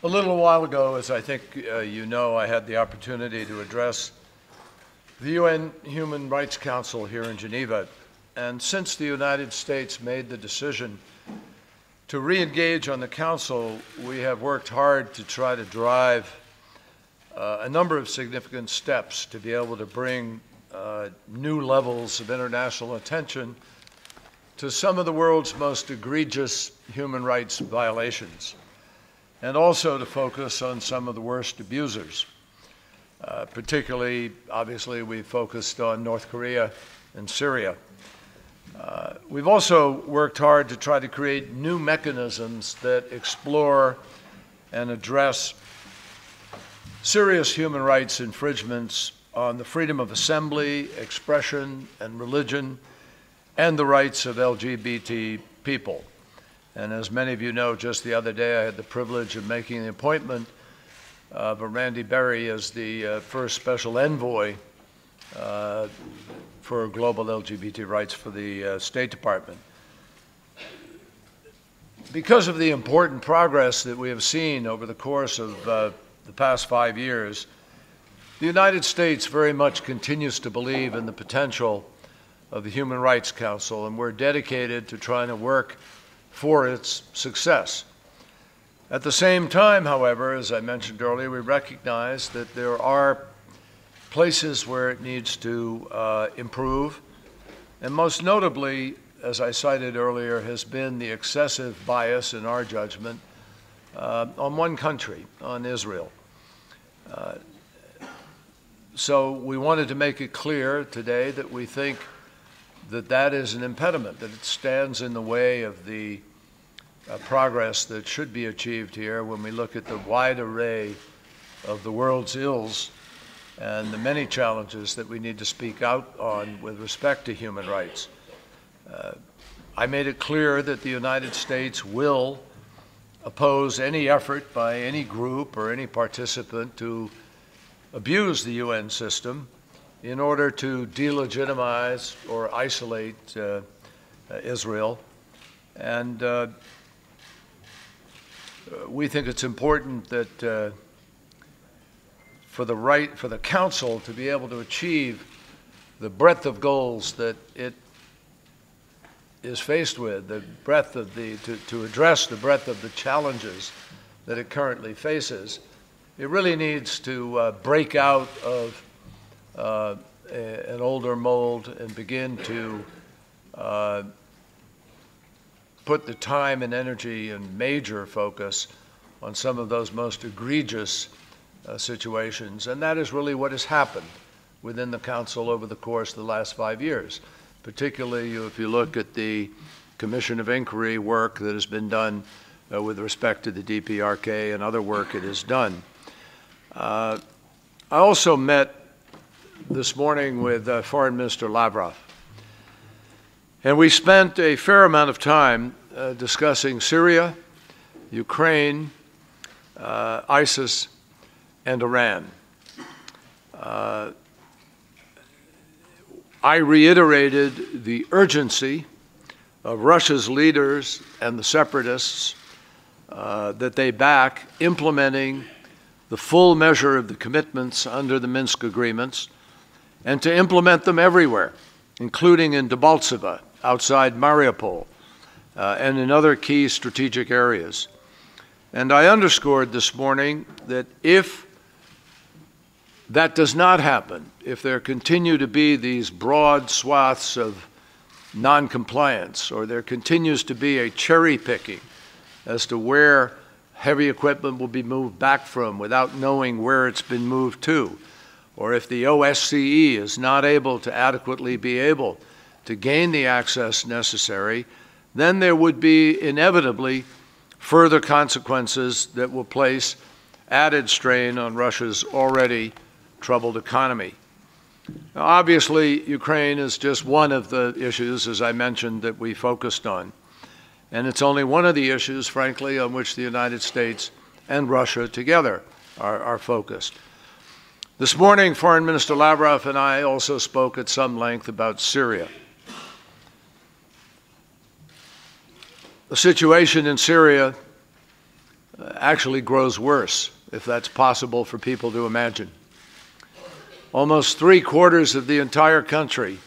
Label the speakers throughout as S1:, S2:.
S1: A little while ago, as I think you know, I had the opportunity to address the UN Human Rights Council here in Geneva. And since the United States made the decision to re-engage on the Council, we have worked hard to try to drive a number of significant steps to be able to bring new levels of international attention to some of the world's most egregious human rights violations, and also to focus on some of the worst abusers. Particularly, obviously, we focused on North Korea and Syria. We've also worked hard to try to create new mechanisms that explore and address serious human rights infringements on the freedom of assembly, expression, and religion, and the rights of LGBT people. And as many of you know, just the other day I had the privilege of making the appointment of Randy Berry as the first special envoy for global LGBT rights for the State Department. Because of the important progress that we have seen over the course of the past 5 years, the United States very much continues to believe in the potential of the Human Rights Council, and we're dedicated to trying to work for its success. At the same time, however, as I mentioned earlier, we recognize that there are places where it needs to improve, and most notably, as I cited earlier, has been the excessive bias in our judgment on one country, on Israel. So we wanted to make it clear today that we think that that is an impediment, that it stands in the way of the progress that should be achieved here when we look at the wide array of the world's ills and the many challenges that we need to speak out on with respect to human rights. I made it clear that the United States will oppose any effort by any group or any participant to abuse the UN system in order to delegitimize or isolate Israel. And we think it's important that for the Council to be able to achieve the breadth of goals that it is faced with, the breadth of to address the breadth of the challenges that it currently faces, it really needs to break out of an older mold and begin to put the time and energy and major focus on some of those most egregious situations. And that is really what has happened within the Council over the course of the last 5 years, particularly if you look at the Commission of Inquiry work that has been done with respect to the DPRK and other work it has done. I also met this morning with Foreign Minister Lavrov, and we spent a fair amount of time discussing Syria, Ukraine, ISIS, and Iran. I reiterated the urgency of Russia's leaders and the separatists that they back implementing the full measure of the commitments under the Minsk agreements and to implement them everywhere, including in Debaltseve, outside Mariupol, and in other key strategic areas. And I underscored this morning that if that does not happen, if there continue to be these broad swaths of noncompliance, or there continues to be a cherry picking as to where heavy equipment will be moved back from without knowing where it's been moved to, or if the OSCE is not able to adequately be able to gain the access necessary, then there would be inevitably further consequences that will place added strain on Russia's already troubled economy. Now, obviously, Ukraine is just one of the issues, as I mentioned, that we focused on. And it's only one of the issues, frankly, on which the United States and Russia together are focused. This morning, Foreign Minister Lavrov and I also spoke at some length about Syria. The situation in Syria actually grows worse, if that's possible for people to imagine. Almost 3/4 of the entire country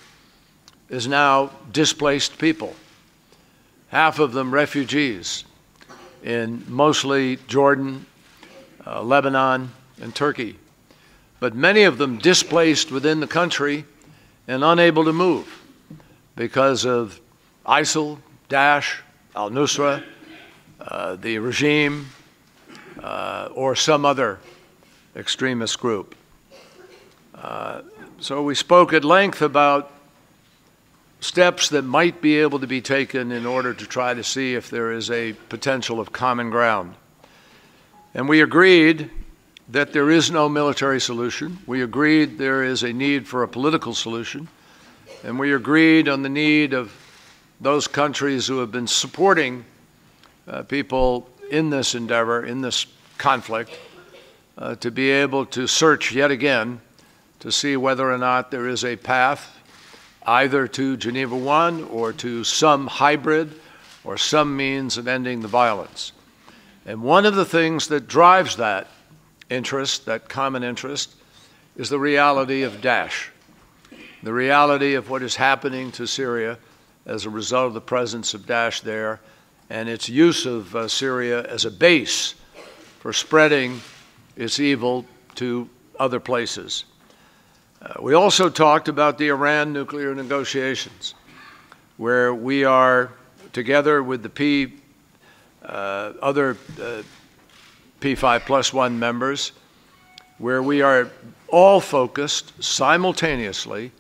S1: is now displaced people, half of them refugees in mostly Jordan, Lebanon, and Turkey, but many of them displaced within the country and unable to move because of ISIL, Daesh, al-Nusra, the regime, or some other extremist group. So we spoke at length about steps that might be able to be taken in order to try to see if there is a potential of common ground. And we agreed that there is no military solution. We agreed there is a need for a political solution. And we agreed on the need of those countries who have been supporting people in this endeavor, in this conflict, to be able to search yet again to see whether or not there is a path either to Geneva I or to some hybrid or some means of ending the violence. And one of the things that drives that interest, that common interest, is the reality of Daesh, the reality of what is happening to Syria as a result of the presence of Daesh there and its use of Syria as a base for spreading its evil to other places. We also talked about the Iran nuclear negotiations, where we are, together with the other P5+1 members, where we are all focused simultaneously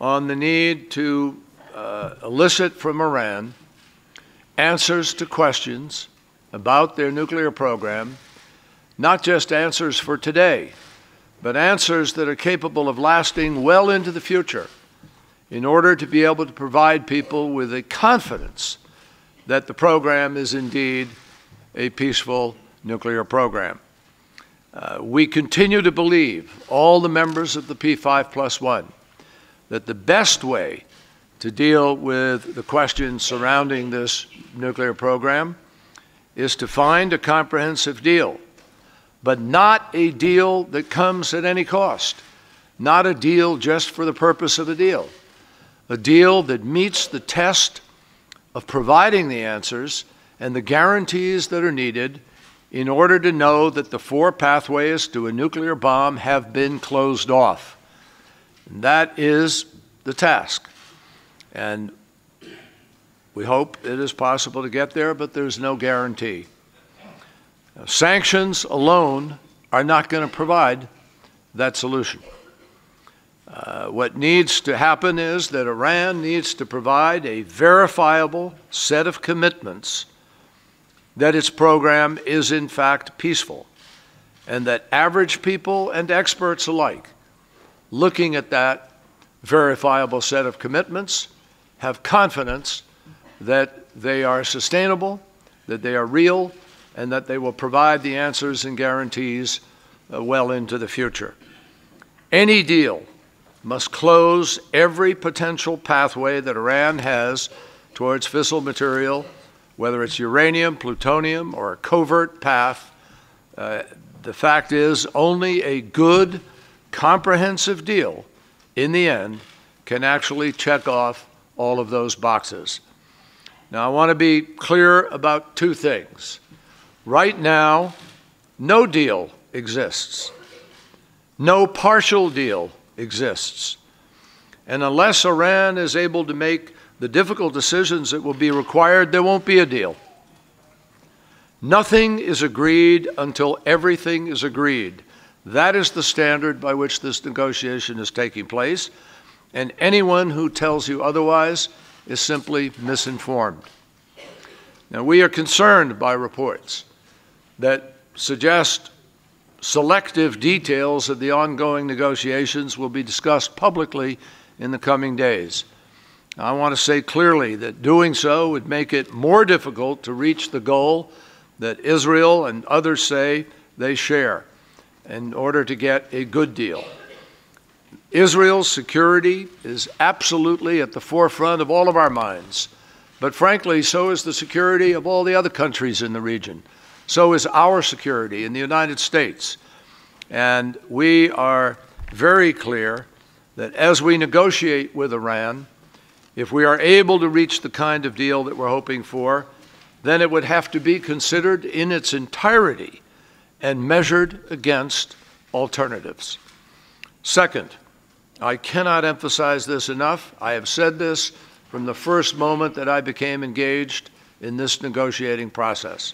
S1: on the need to elicit from Iran answers to questions about their nuclear program, not just answers for today, but answers that are capable of lasting well into the future in order to be able to provide people with a confidence that the program is indeed a peaceful nuclear program. We continue to believe, all the members of the P5+1, that the best way to deal with the questions surrounding this nuclear program is to find a comprehensive deal, but not a deal that comes at any cost, not a deal just for the purpose of a deal that meets the test of providing the answers and the guarantees that are needed in order to know that the 4 pathways to a nuclear bomb have been closed off. And that is the task. And we hope it is possible to get there, but there's no guarantee. Sanctions alone are not going to provide that solution. What needs to happen is that Iran needs to provide a verifiable set of commitments that its program is in fact peaceful, and that average people and experts alike, looking at that verifiable set of commitments, have confidence that they are sustainable, that they are real, and that they will provide the answers and guarantees well into the future. Any deal must close every potential pathway that Iran has towards fissile material, whether it's uranium, plutonium, or a covert path. The fact is, only a good, comprehensive deal, in the end, can actually check off all of those boxes. Now, I want to be clear about 2 things. Right now, no deal exists. No partial deal exists. And unless Iran is able to make the difficult decisions that will be required, there won't be a deal. Nothing is agreed until everything is agreed. That is the standard by which this negotiation is taking place, and anyone who tells you otherwise is simply misinformed. Now, we are concerned by reports that suggest selective details of the ongoing negotiations will be discussed publicly in the coming days. I want to say clearly that doing so would make it more difficult to reach the goal that Israel and others say they share in order to get a good deal. Israel's security is absolutely at the forefront of all of our minds, but frankly, so is the security of all the other countries in the region. So is our security in the United States. And we are very clear that as we negotiate with Iran, if we are able to reach the kind of deal that we're hoping for, then it would have to be considered in its entirety and measured against alternatives. Second, I cannot emphasize this enough. I have said this from the first moment that I became engaged in this negotiating process.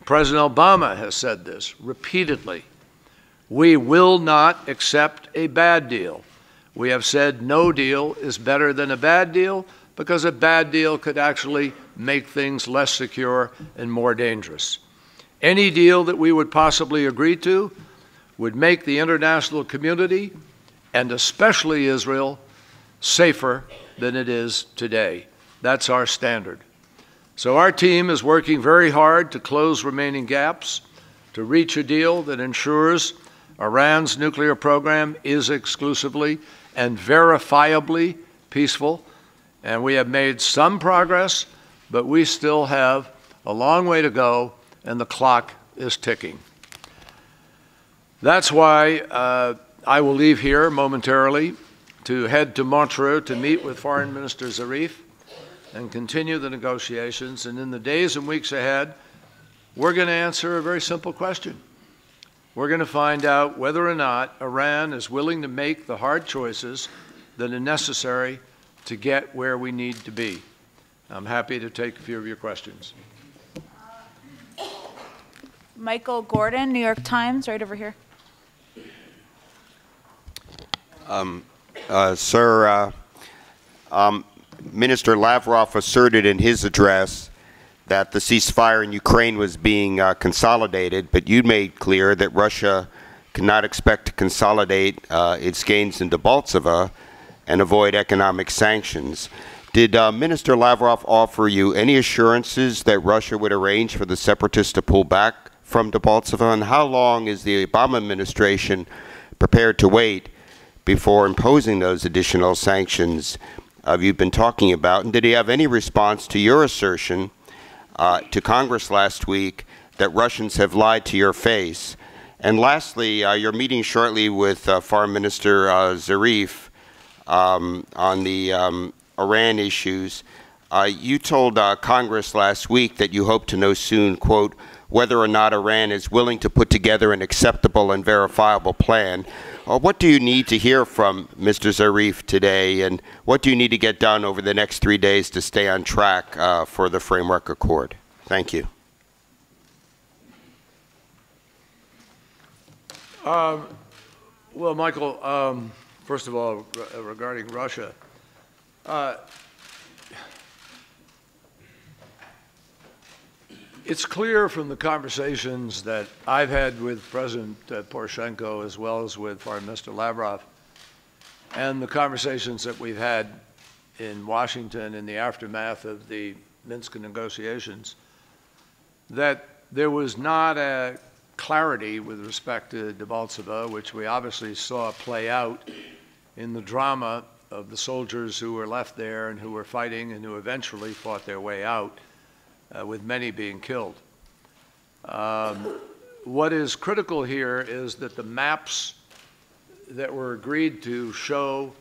S1: President Obama has said this repeatedly. We will not accept a bad deal. We have said no deal is better than a bad deal because a bad deal could actually make things less secure and more dangerous. Any deal that we would possibly agree to would make the international community, and especially Israel, safer than it is today. That's our standard. So our team is working very hard to close remaining gaps, to reach a deal that ensures Iran's nuclear program is exclusively and verifiably peaceful. And we have made some progress, but we still have a long way to go, and the clock is ticking. That's why I will leave here momentarily to head to Montreux to meet with Foreign Minister Zarif and continue the negotiations. And in the days and weeks ahead, we're going to answer a very simple question. We're going to find out whether or not Iran is willing to make the hard choices that are necessary to get where we need to be. I'm happy to take a few of your questions.
S2: Michael Gordon, New York Times, right over here.
S3: Sir, Minister Lavrov asserted in his address that the ceasefire in Ukraine was being consolidated, but you made clear that Russia cannot expect to consolidate its gains in Debaltseve and avoid economic sanctions. Did Minister Lavrov offer you any assurances that Russia would arrange for the separatists to pull back from Debaltseve, and how long is the Obama administration prepared to wait before imposing those additional sanctions you've been talking about? And did he have any response to your assertion to Congress last week that Russians have lied to your face? And lastly, you're meeting shortly with Foreign Minister Zarif on the Iran issues. You told Congress last week that you hope to know soon, quote, whether or not Iran is willing to put together an acceptable and verifiable plan. What do you need to hear from Mr. Zarif today, and what do you need to get done over the next 3 days to stay on track for the Framework Accord? Thank you.
S1: Well, Michael, first of all, regarding Russia, it's clear from the conversations that I've had with President Poroshenko as well as with Foreign Minister Lavrov, and the conversations that we've had in Washington in the aftermath of the Minsk negotiations, that there was not a clarity with respect to Debaltseve, which we obviously saw play out in the drama of the soldiers who were left there and who were fighting and who eventually fought their way out, with many being killed. What is critical here is that the maps that were agreed to show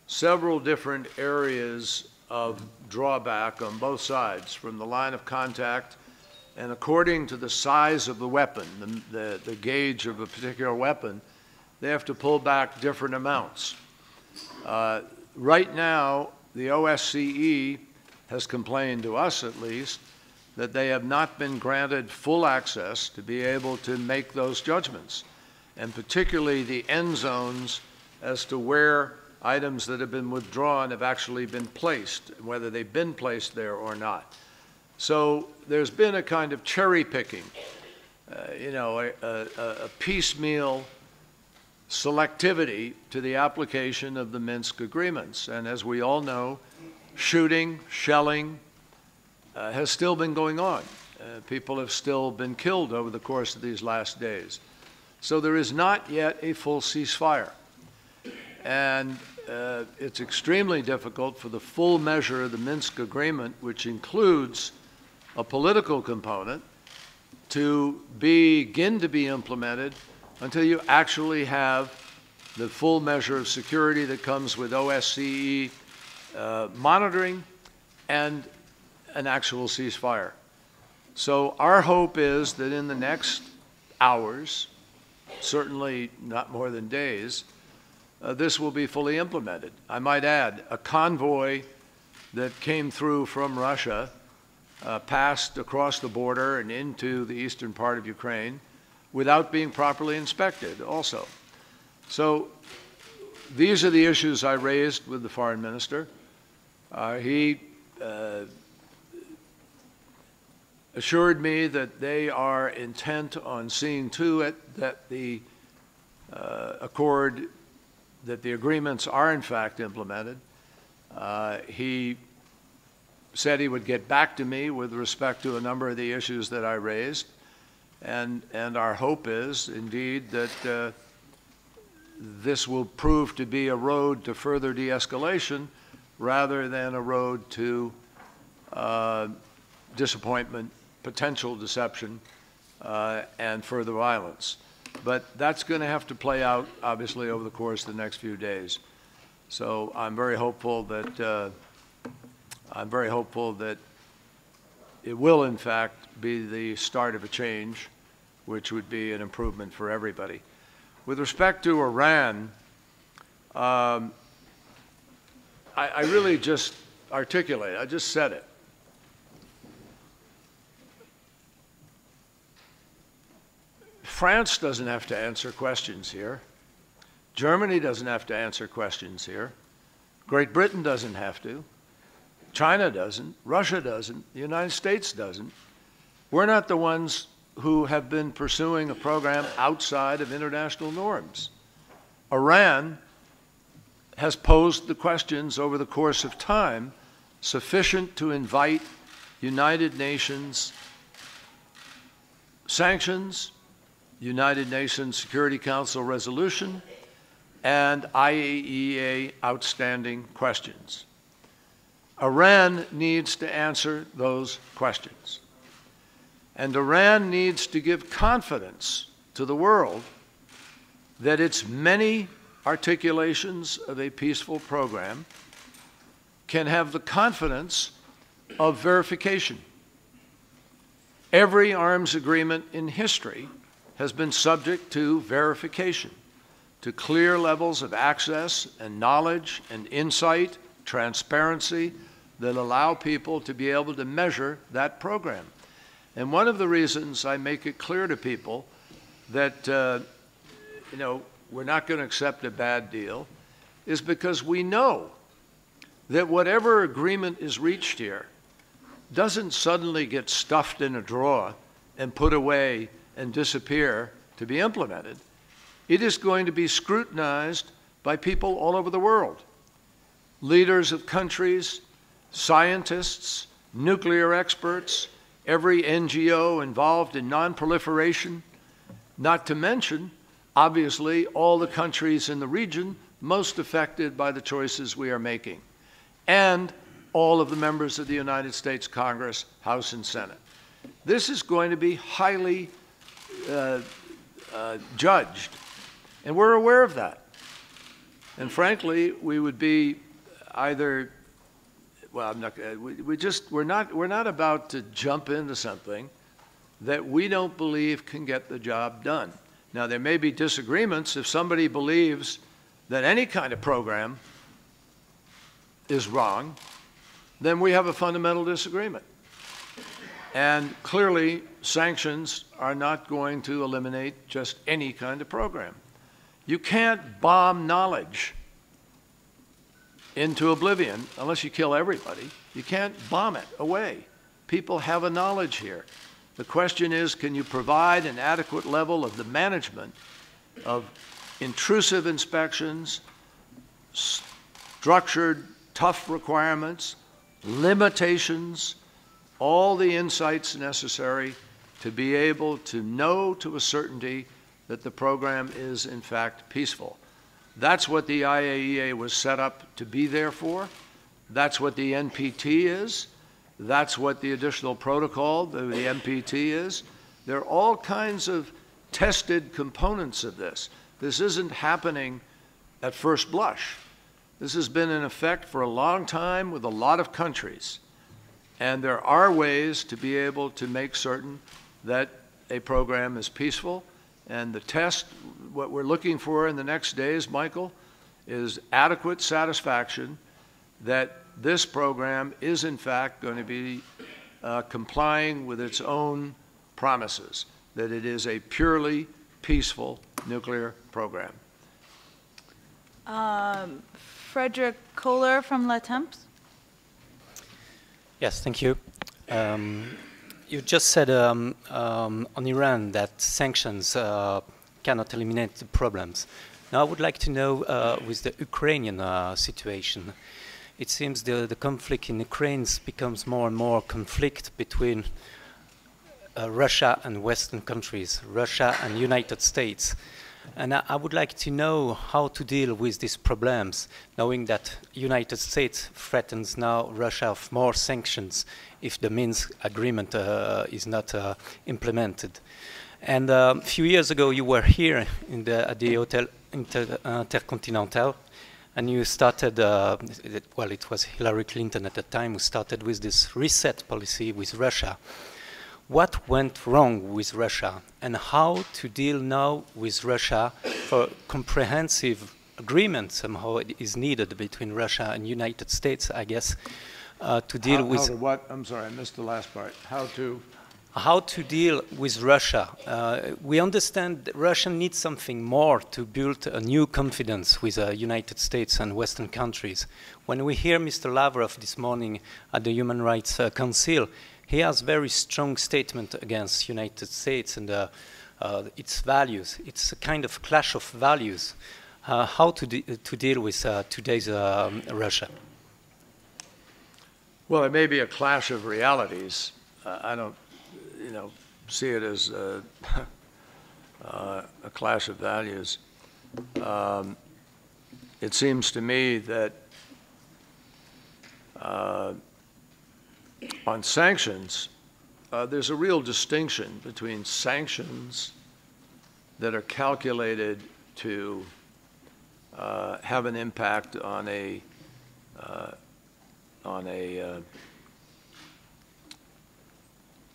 S1: several different areas of drawback on both sides, from the line of contact, and according to the size of the weapon, the gauge of a particular weapon, they have to pull back different amounts. Right now, the OSCE has complained to us, at least, that they have not been granted full access to be able to make those judgments, and particularly the end zones as to where items that have been withdrawn have actually been placed, whether they've been placed there or not. So there's been a kind of cherry picking, a piecemeal selectivity to the application of the Minsk agreements. And as we all know, shooting, shelling has still been going on. People have still been killed over the course of these last days. So there is not yet a full ceasefire. And it's extremely difficult for the full measure of the Minsk agreement, which includes a political component, to begin to be implemented until you actually have the full measure of security that comes with OSCE monitoring and an actual ceasefire. So our hope is that in the next hours, certainly not more than days, this will be fully implemented. I might add, a convoy that came through from Russia passed across the border and into the eastern part of Ukraine without being properly inspected also. So these are the issues I raised with the foreign minister. He assured me that they are intent on seeing to it that the that the agreements are in fact implemented. He said he would get back to me with respect to a number of the issues that I raised, and our hope is indeed that this will prove to be a road to further de-escalation rather than a road to disappointment, potential deception, and further violence. But that's going to have to play out, obviously, over the course of the next few days. So I'm very hopeful that it will, in fact, be the start of a change, which would be an improvement for everybody. With respect to Iran, I really just articulate, I just said it. France doesn't have to answer questions here. Germany doesn't have to answer questions here. Great Britain doesn't have to. China doesn't. Russia doesn't. The United States doesn't. We're not the ones who have been pursuing a program outside of international norms. Iran has posed the questions over the course of time sufficient to invite United Nations sanctions, United Nations Security Council resolution, and IAEA outstanding questions. Iran needs to answer those questions. And Iran needs to give confidence to the world that its many articulations of a peaceful program can have the confidence of verification. Every arms agreement in history has been subject to verification, to clear levels of access and knowledge and insight, transparency that allow people to be able to measure that program. And one of the reasons I make it clear to people that, we're not going to accept a bad deal is because we know that whatever agreement is reached here doesn't suddenly get stuffed in a drawer and put away and disappear to be implemented. It is going to be scrutinized by people all over the world. Leaders of countries, scientists, nuclear experts, every NGO involved in non-proliferation, not to mention, obviously, all the countries in the region most affected by the choices we are making, and all of the members of the United States Congress, House, and Senate. This is going to be highly judged, and we're aware of that. And frankly, we would be either, well, I'm not, we're not about to jump into something that we don't believe can get the job done. Now, there may be disagreements. If somebody believes that any kind of program is wrong, then we have a fundamental disagreement. And clearly, sanctions are not going to eliminate just any kind of program. You can't bomb knowledge into oblivion unless you kill everybody. You can't bomb it away. People have a knowledge here. The question is, can you provide an adequate level of the management of intrusive inspections, structured, tough requirements, limitations, all the insights necessary to be able to know to a certainty that the program is, in fact, peaceful. That's what the IAEA was set up to be there for. That's what the NPT is. That's what the additional protocol, the NPT is. There are all kinds of tested components of this. This isn't happening at first blush. This has been in effect for a long time with a lot of countries. And there are ways to be able to make certain that a program is peaceful. And the test, what we're looking for in the next days, Michael, is adequate satisfaction that this program is in fact going to be complying with its own promises, that it is a purely peaceful nuclear program.
S2: Frederick Kohler from La Temps.
S4: Yes, thank you. You just said on Iran that sanctions cannot eliminate the problems. Now I would like to know with the Ukrainian situation, it seems the conflict in Ukraine becomes more and more conflict between Russia and Western countries, Russia and United States. And I would like to know how to deal with these problems, knowing that United States threatens now Russia of more sanctions if the Minsk agreement is not implemented. And a few years ago, you were here at the Hotel Intercontinental, and you started, well, it was Hillary Clinton at the time who started with this reset policy with Russia. What went wrong with Russia, and how to deal now with Russia for comprehensive agreement somehow is needed between Russia and United States, I guess, to deal with...
S1: How to what? I'm sorry, I missed the last part.
S4: How to deal with Russia. We understand that Russia needs something more to build a new confidence with the United States and Western countries. When we hear Mr. Lavrov this morning at the Human Rights Council, he has very strong statement against United States and its values. It's a kind of clash of values. How to deal with today's Russia?
S1: Well, it may be a clash of realities. I don't, see it as a clash of values. It seems to me that on sanctions, there's a real distinction between sanctions that are calculated to have an impact on a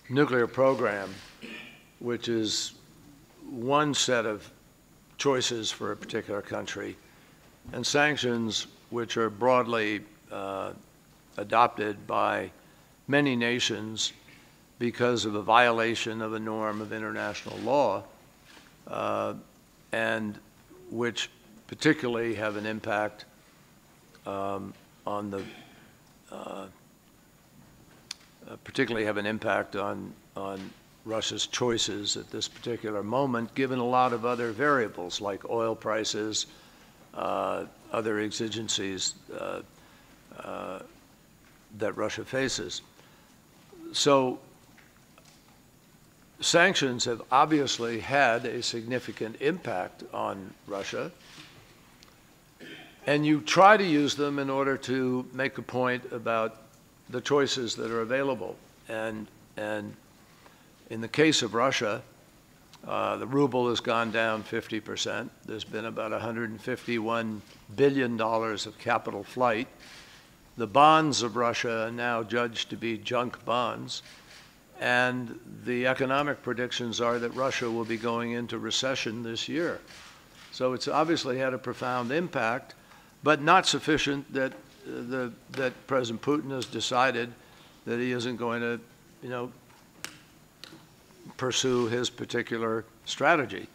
S1: nuclear program, which is one set of choices for a particular country, and sanctions which are broadly adopted by many nations because of a violation of a norm of international law, and which particularly have an impact on Russia's choices at this particular moment, given a lot of other variables like oil prices, other exigencies that Russia faces. So sanctions have obviously had a significant impact on Russia, and you try to use them in order to make a point about the choices that are available. And in the case of Russia, the ruble has gone down 50%. There's been about $151 billion of capital flight. The bonds of Russia are now judged to be junk bonds, and the economic predictions are that Russia will be going into recession this year. So it's obviously had a profound impact, but not sufficient that that President Putin has decided that he isn't going to, pursue his particular strategy.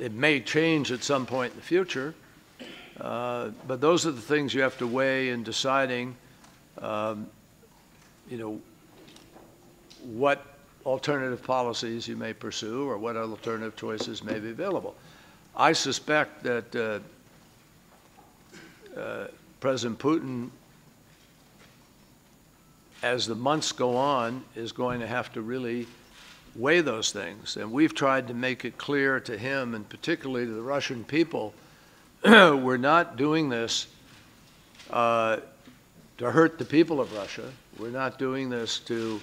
S1: It may change at some point in the future, but those are the things you have to weigh in deciding, what alternative policies you may pursue or what alternative choices may be available. I suspect that President Putin, as the months go on, is going to have to really weigh those things. And we've tried to make it clear to him, and particularly to the Russian people, we're not doing this to hurt the people of Russia. We're not doing this to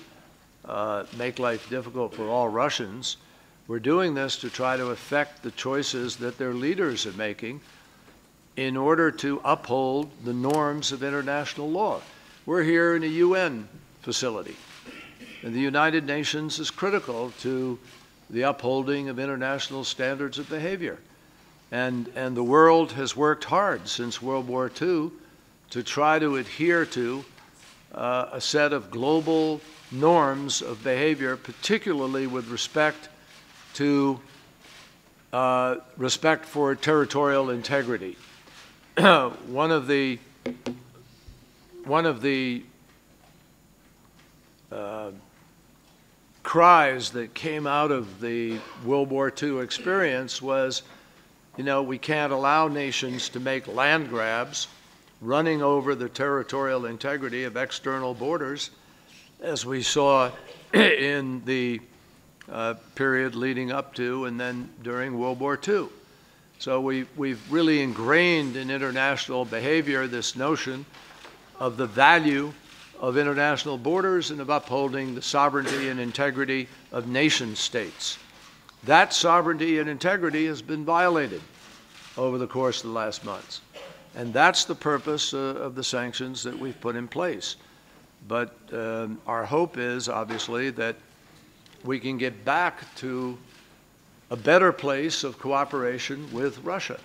S1: make life difficult for all Russians. We're doing this to try to affect the choices that their leaders are making in order to uphold the norms of international law. We're here in a UN facility, and the United Nations is critical to the upholding of international standards of behavior. And the world has worked hard since World War II to try to adhere to a set of global norms of behavior, particularly with respect to respect for territorial integrity. One of the cries that came out of the World War II experience was, you know, we can't allow nations to make land grabs running over the territorial integrity of external borders, as we saw in the period leading up to and then during World War II. So we've really ingrained in international behavior this notion of the value of international borders and of upholding the sovereignty and integrity of nation states. That sovereignty and integrity has been violated over the course of the last months. And that's the purpose of the sanctions that we've put in place. But our hope is, obviously, that we can get back to a better place of cooperation with Russia.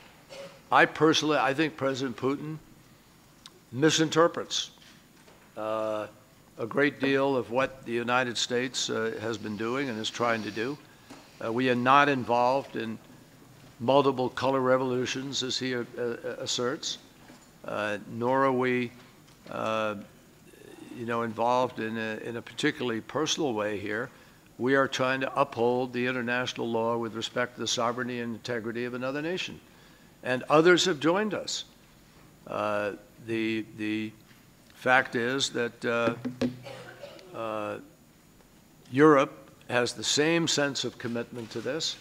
S1: I think President Putin misinterprets a great deal of what the United States has been doing and is trying to do. We are not involved in multiple color revolutions, as he asserts, nor are we involved in a particularly personal way here. We are trying to uphold the international law with respect to the sovereignty and integrity of another nation. And others have joined us. The fact is that Europe has the same sense of commitment to this,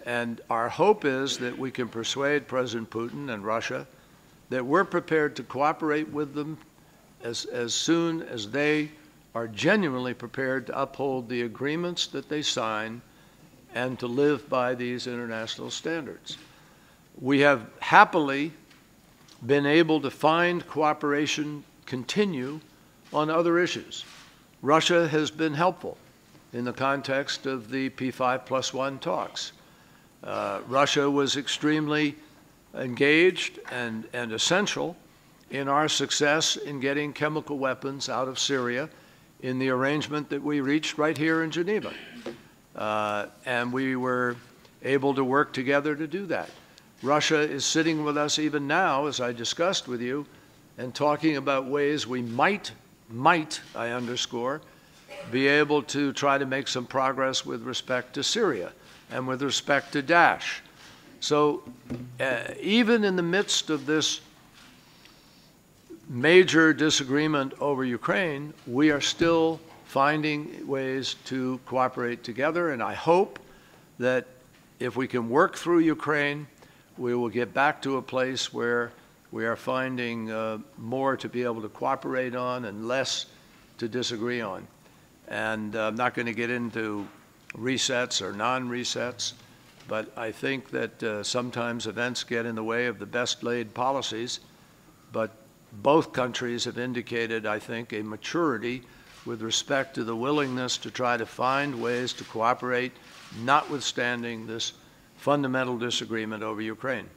S1: and our hope is that we can persuade President Putin and Russia that we're prepared to cooperate with them as soon as they are genuinely prepared to uphold the agreements that they sign and to live by these international standards. We have happily been able to find cooperation continue on other issues. Russia has been helpful in the context of the P5+1 talks. Russia was extremely engaged and essential in our success in getting chemical weapons out of Syria in the arrangement that we reached right here in Geneva. And we were able to work together to do that. Russia is sitting with us even now, as I discussed with you, and talking about ways we might, I underscore, be able to try to make some progress with respect to Syria and with respect to Daesh. So even in the midst of this major disagreement over Ukraine, we are still finding ways to cooperate together, and I hope that if we can work through Ukraine, we will get back to a place where we are finding more to be able to cooperate on and less to disagree on. And I'm not going to get into resets or non-resets, but I think that sometimes events get in the way of the best laid policies, but both countries have indicated, I think, a maturity with respect to the willingness to try to find ways to cooperate, notwithstanding this fundamental disagreement over Ukraine.